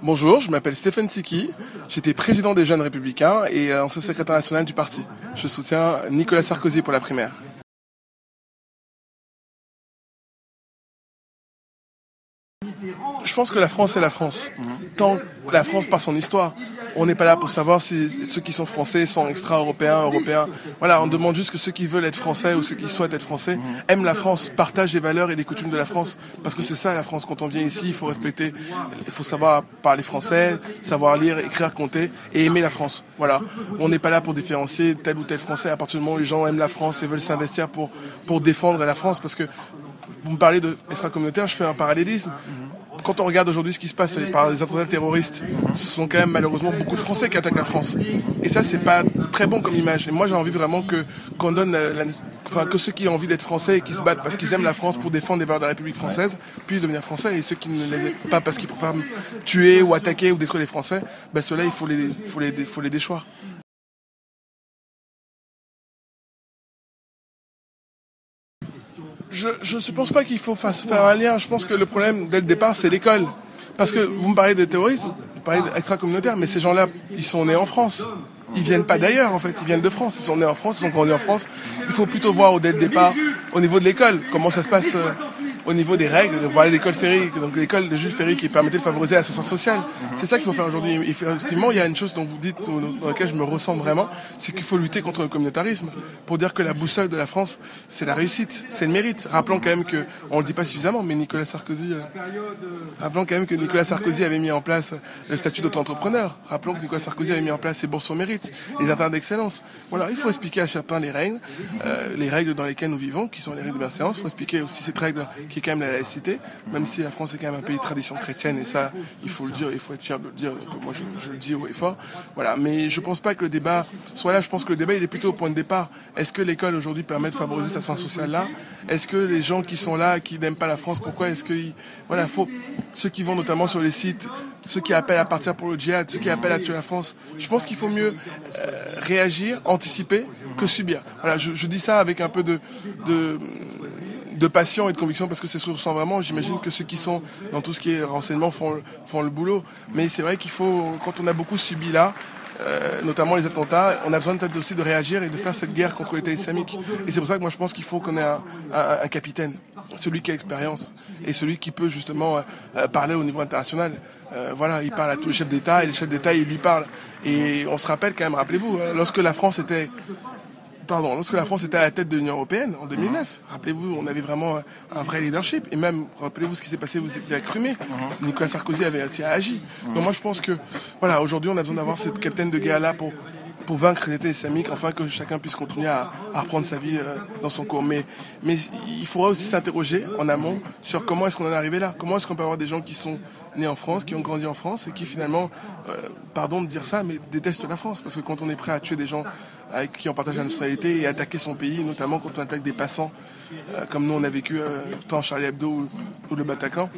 Bonjour, je m'appelle Stéphane Siki, j'étais président des Jeunes Républicains et ancien secrétaire national du parti. Je soutiens Nicolas Sarkozy pour la primaire. Je pense que la France est la France. Tant la France par son histoire. On n'est pas là pour savoir si ceux qui sont français sont extra-européens, européens. Voilà, on demande juste que ceux qui veulent être français ou ceux qui souhaitent être français aiment la France, partagent les valeurs et les coutumes de la France. Parce que c'est ça la France. Quand on vient ici, il faut respecter, il faut savoir parler français, savoir lire, écrire, compter et aimer la France. Voilà. On n'est pas là pour différencier tel ou tel Français. À partir du moment où les gens aiment la France et veulent s'investir pour défendre la France, parce que vous me parlez de extra-communautaire, je fais un parallélisme. Quand on regarde aujourd'hui ce qui se passe par les attentats terroristes, ce sont quand même malheureusement beaucoup de Français qui attaquent la France. Et ça, c'est pas très bon comme image. Et moi, j'ai envie vraiment qu'on donne, que ceux qui ont envie d'être Français et qui se battent parce qu'ils aiment la France pour défendre les valeurs de la République française puissent devenir Français. Et ceux qui ne les aiment pas parce qu'ils préfèrent tuer ou attaquer ou détruire les Français, ben ceux-là, il faut les déchoir. Je ne pense pas qu'il faut faire un lien. Je pense que le problème, dès le départ, c'est l'école. Parce que vous me parlez de terroristes, vous parlez d'extra-communautaires, mais ces gens-là, ils sont nés en France. Ils viennent pas d'ailleurs, en fait. Ils viennent de France. Ils sont nés en France, ils ont grandi en France. Il faut plutôt voir dès le départ, au niveau de l'école, comment ça se passe au niveau des règles. Vous parlez d'école Ferry, donc l'école de Jules Ferry qui permettait de favoriser l'ascension sociale. C'est ça qu'il faut faire aujourd'hui. Effectivement, il y a une chose dont vous dites, dans laquelle je me ressens vraiment, c'est qu'il faut lutter contre le communautarisme. Pour dire que la boussole de la France, c'est la réussite, c'est le mérite. Rappelons quand même que, on le dit pas suffisamment, mais Nicolas Sarkozy avait mis en place le statut d'auto-entrepreneur. Rappelons que Nicolas Sarkozy avait mis en place ses bourses au mérite, les internats d'excellence. Voilà, il faut expliquer à certains les règles dans lesquelles nous vivons, qui sont les règles de bienséance. Il faut expliquer aussi cette règle qui est quand même la laïcité, même si la France est quand même un pays de tradition chrétienne, et ça, il faut le dire, il faut être fier de le dire, donc moi je le dis haut et fort. Voilà, mais je pense pas que le débat soit là, je pense que le débat il est plutôt au point de départ. Est-ce que l'école aujourd'hui permet de favoriser cette ascension sociale-là? Est-ce que les gens qui sont là, qui n'aiment pas la France, pourquoi est-ce que, voilà, ceux qui vont notamment sur les sites, ceux qui appellent à partir pour le djihad, ceux qui appellent à tuer la France, je pense qu'il faut mieux réagir, anticiper, que subir. Voilà, je dis ça avec un peu de passion et de conviction parce que c'est ce que je ressens vraiment. J'imagine que ceux qui sont dans tout ce qui est renseignement font le boulot. Mais c'est vrai qu'il faut, quand on a beaucoup subi là, notamment les attentats, on a besoin peut-être aussi de réagir et de faire cette guerre contre l'État islamique. Et c'est pour ça que moi je pense qu'il faut qu'on ait un capitaine, celui qui a expérience et celui qui peut justement parler au niveau international. Voilà, il parle à tous les chefs d'État et les chefs d'État ils lui parlent. Et on se rappelle quand même, rappelez-vous, lorsque la France était à la tête de l'Union européenne en 2009, rappelez-vous, on avait vraiment un vrai leadership. Et même, rappelez-vous ce qui s'est passé à Crimée. Nicolas Sarkozy avait aussi agi. Donc moi, je pense que, voilà, aujourd'hui, on a besoin d'avoir cette capitaine de guerre-là pour vaincre l'État islamique, enfin que chacun puisse continuer à reprendre sa vie dans son cours. Mais il faudra aussi s'interroger en amont sur comment est-ce qu'on en est arrivé là. Comment est-ce qu'on peut avoir des gens qui sont nés en France, qui ont grandi en France et qui finalement, pardon de dire ça, mais détestent la France. Parce que quand on est prêt à tuer des gens avec qui on partage la nationalité et attaquer son pays, notamment quand on attaque des passants, comme nous on a vécu tant Charlie Hebdo ou le Bataclan.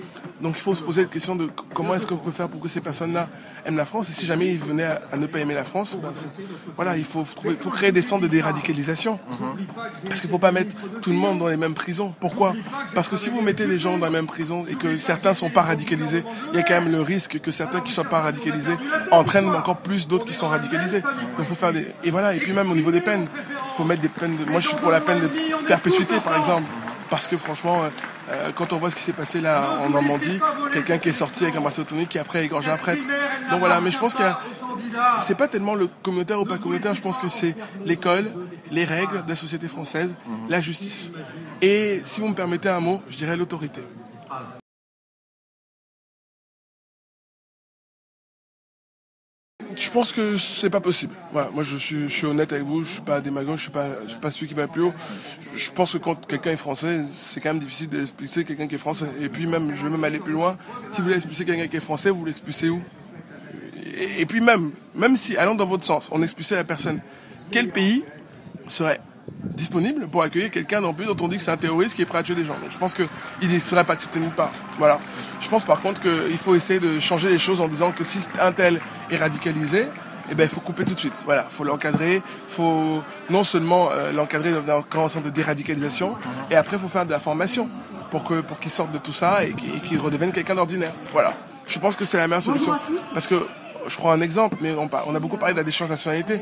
Donc il faut se poser la question de comment est-ce qu'on peut faire pour que ces personnes-là aiment la France. Et si jamais ils venaient à ne pas aimer la France, voilà, il faut créer des centres de déradicalisation. Parce qu'il ne faut pas mettre tout le monde dans les mêmes prisons. Pourquoi? Parce que si vous mettez les gens dans les mêmes prisons et que certains ne sont pas radicalisés, il y a quand même le risque que certains qui ne sont pas radicalisés entraînent encore plus d'autres qui sont radicalisés. Donc faut faire et voilà. Et puis même au niveau des peines, il faut mettre des peines moi je suis pour la peine de perpétuité par exemple. Parce que franchement, quand on voit ce qui s'est passé là en Normandie, quelqu'un qui est sorti avec un bracelet tonique qui après a égorgé un prêtre. Donc voilà, mais je pense que c'est pas tellement le communautaire ou pas communautaire, je pense que c'est l'école, les règles de la société française, la justice. Et si vous me permettez un mot, je dirais l'autorité. Je pense que c'est pas possible. Voilà, moi je suis honnête avec vous, je suis pas démagogue, je suis pas celui qui va le plus haut. Je pense que quand quelqu'un est français, c'est quand même difficile d'expulser quelqu'un qui est français. Et puis même, je vais même aller plus loin. Si vous voulez expulser quelqu'un qui est français, vous l'expulsez où? Et puis même si, allant dans votre sens, on expulsait la personne, quel pays serait disponible pour accueillir quelqu'un dont on dit que c'est un terroriste qui est prêt à tuer des gens? Donc je pense qu'il ne serait pas accepté nulle part. Voilà. Je pense par contre qu'il faut essayer de changer les choses en disant que si un tel est radicalisé, eh ben, il faut couper tout de suite. Voilà, faut l'encadrer, il faut non seulement l'encadrer dans un centre de déradicalisation, et après il faut faire de la formation pour qu'il sorte de tout ça et qu'il redevienne quelqu'un d'ordinaire. Voilà. Je pense que c'est la meilleure solution. Parce que, je prends un exemple, mais on a beaucoup parlé de la déchéance de nationalité.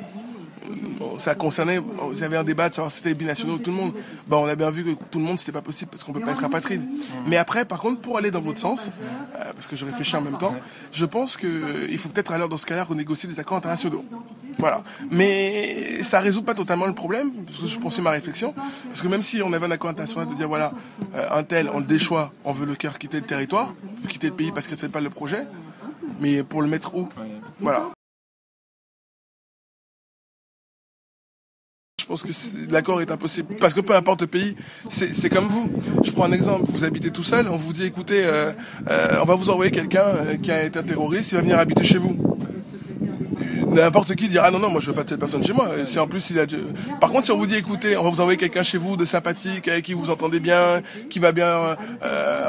Bon, ça concernait, il y avait un débat de savoir si c'était binationaux tout le monde. Bon, on a bien vu que tout le monde c'était pas possible parce qu'on peut pas être apatride. Mais après, par contre, pour aller dans votre sens, parce que je réfléchis en même temps, je pense que il faut peut-être alors dans ce cas-là renégocier des accords internationaux. Voilà. Mais ça résout pas totalement le problème, parce que je pensais ma réflexion, parce que même si on avait un accord international de dire voilà, un tel, on le déchoit, on veut le cœur quitter le territoire, quitter le pays parce que c'est pas le projet, mais pour le mettre où? Voilà. Je pense que l'accord est impossible. Parce que peu importe le pays, c'est comme vous. Je prends un exemple. Vous habitez tout seul, on vous dit écoutez, on va vous envoyer quelqu'un qui a été un terroriste, il va venir habiter chez vous. N'importe qui dira non, non, moi je veux pas de cette personne chez moi. Si en plus il a... Par contre, si on vous dit écoutez, on va vous envoyer quelqu'un chez vous de sympathique, avec qui vous entendez bien, qui va bien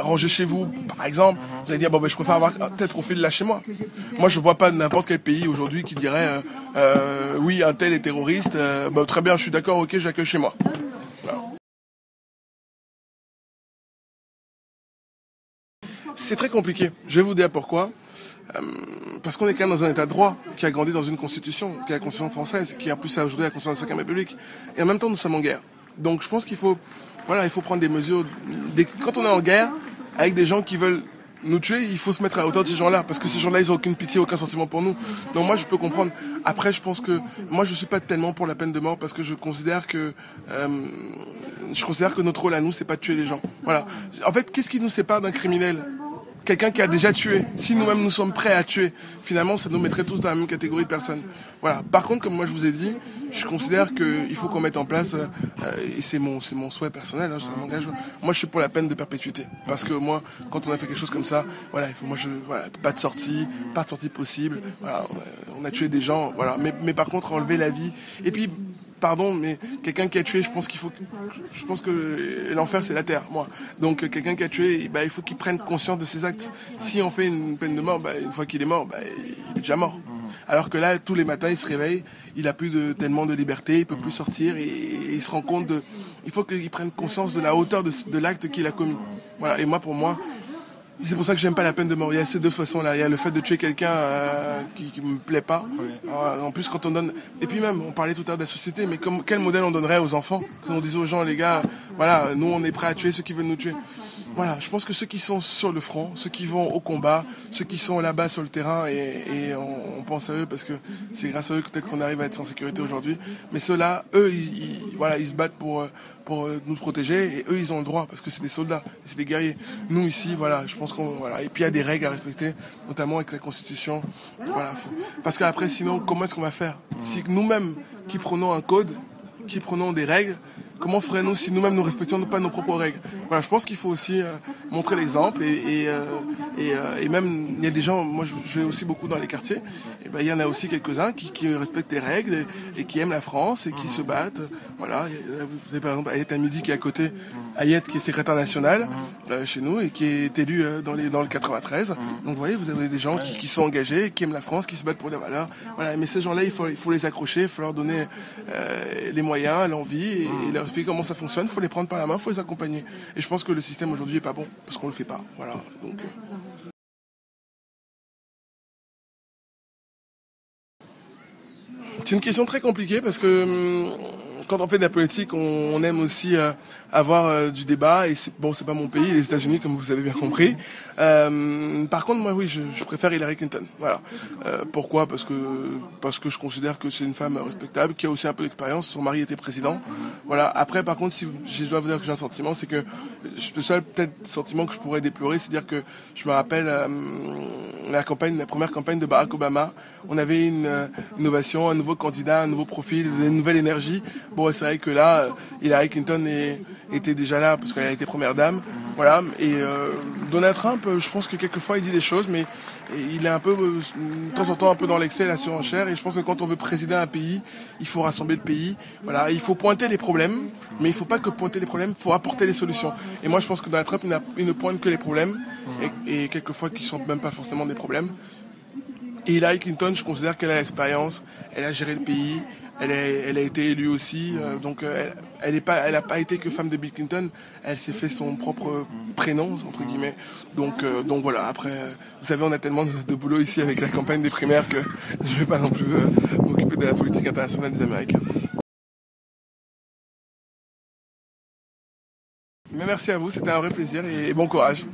ranger chez vous, par exemple, vous allez dire bon ben je préfère avoir tel profil là chez moi. Moi je vois pas n'importe quel pays aujourd'hui qui dirait oui un tel est terroriste, très bien, je suis d'accord, ok, j'accueille chez moi. Voilà. C'est très compliqué. Je vais vous dire pourquoi. Parce qu'on est quand même dans un état de droit qui a grandi dans une constitution, qui est la constitution française, qui est en plus aujourd'hui la constitution de la 5e République. Et en même temps, nous sommes en guerre. Donc je pense qu'il faut, voilà, il faut prendre des mesures. Quand on est en guerre, avec des gens qui veulent nous tuer, il faut se mettre à la hauteur de ces gens-là. Parce que ces gens-là, ils n'ont aucune pitié, aucun sentiment pour nous. Donc moi, je peux comprendre. Après, je pense que, moi, je suis pas tellement pour la peine de mort parce que je considère que notre rôle à nous, c'est pas de tuer les gens. Voilà. En fait, qu'est-ce qui nous sépare d'un criminel? Quelqu'un qui a déjà tué. Si nous-mêmes nous sommes prêts à tuer, finalement, ça nous mettrait tous dans la même catégorie de personnes. Voilà. Par contre, comme moi je vous ai dit, je considère qu'il faut qu'on mette en place, et c'est mon souhait personnel, hein, ça m'engage. Moi, je suis pour la peine de perpétuité, parce que moi, quand on a fait quelque chose comme ça, voilà, il faut, pas de sortie possible. Voilà, on a tué des gens, voilà. Mais par contre, enlever la vie. Et puis, pardon, mais quelqu'un qui a tué, je pense que l'enfer c'est la terre, moi. Donc quelqu'un qui a tué, il faut qu'il prenne conscience de ses actes. Si on fait une peine de mort, une fois qu'il est mort, il est déjà mort. Alors que là, tous les matins, il se réveille, il a plus tellement de liberté, il peut plus sortir et il se rend compte il faut qu'il prenne conscience de la hauteur de l'acte qu'il a commis. Voilà. Et moi, pour moi, c'est pour ça que j'aime pas la peine de mort. Il y a ces deux façons-là. Il y a le fait de tuer quelqu'un qui me plaît pas. En plus, quand on donne... Et puis même, on parlait tout à l'heure de la société, mais quel modèle on donnerait aux enfants? Quand on disait aux gens, les gars, voilà, nous on est prêts à tuer ceux qui veulent nous tuer. Voilà, je pense que ceux qui sont sur le front, ceux qui vont au combat, ceux qui sont là-bas sur le terrain, et on pense à eux parce que c'est grâce à eux que peut-être qu'on arrive à être en sécurité aujourd'hui. Mais ceux-là, eux, ils se battent pour nous protéger, et eux, ils ont le droit parce que c'est des soldats, c'est des guerriers. Nous ici, voilà, je pense et puis il y a des règles à respecter, notamment avec la Constitution. Voilà, parce qu'après, sinon, comment est-ce qu'on va faire? Si nous-mêmes qui prenons un code, qui prenons des règles, comment ferait-nous si nous-mêmes nous respections pas nos propres règles? Voilà, je pense qu'il faut aussi montrer l'exemple et même il y a des gens, moi je vais aussi beaucoup dans les quartiers, et il y en a aussi quelques-uns qui respectent les règles et qui aiment la France et qui se battent. Voilà, vous avez par exemple Ayette Hamidi qui est à côté, Ayette qui est secrétaire national chez nous et qui est élu dans le 93. Donc vous voyez, vous avez des gens qui sont engagés, qui aiment la France, qui se battent pour les valeurs. Voilà, mais ces gens-là, il faut les accrocher, il faut leur donner les moyens, l'envie et leur expliquer comment ça fonctionne. Il faut les prendre par la main, il faut les accompagner. Et je pense que le système aujourd'hui est pas bon parce qu'on le fait pas. Voilà. Donc, c'est une question très compliquée parce que quand on fait de la politique, on aime aussi avoir du débat. Et c'est pas mon pays, les États-Unis, comme vous avez bien compris. Par contre, moi, oui, je préfère Hillary Clinton. Voilà. Pourquoi? Parce que je considère que c'est une femme respectable, qui a aussi un peu d'expérience. Son mari était président. Voilà. Après, par contre, si je dois vous dire que j'ai un sentiment, c'est que le seul peut-être sentiment que je pourrais déplorer, c'est dire que je me rappelle la première campagne de Barack Obama. On avait une innovation, un nouveau candidat, un nouveau profil, une nouvelle énergie. Bon, c'est vrai que là, Hillary Clinton était déjà là parce qu'elle a été première dame. Voilà. Et Donald Trump, je pense que quelquefois il dit des choses, mais il est un peu, de temps en temps, un peu dans l'excès, la surenchère. Et je pense que quand on veut présider un pays, il faut rassembler le pays. Voilà. Il faut pointer les problèmes, mais il faut pas que pointer les problèmes, il faut apporter les solutions. Et moi, je pense que Donald Trump, il ne pointe que les problèmes et quelquefois qui sont même pas forcément des problèmes. Et Hillary Clinton, je considère qu'elle a l'expérience, elle a géré le pays, elle a été élue aussi, donc elle a pas été que femme de Bill Clinton, elle s'est fait son propre prénom entre guillemets. Donc voilà. Après, vous savez, on a tellement de boulot ici avec la campagne des primaires que je vais pas non plus m'occuper de la politique internationale des Américains. Mais merci à vous, c'était un vrai plaisir et bon courage.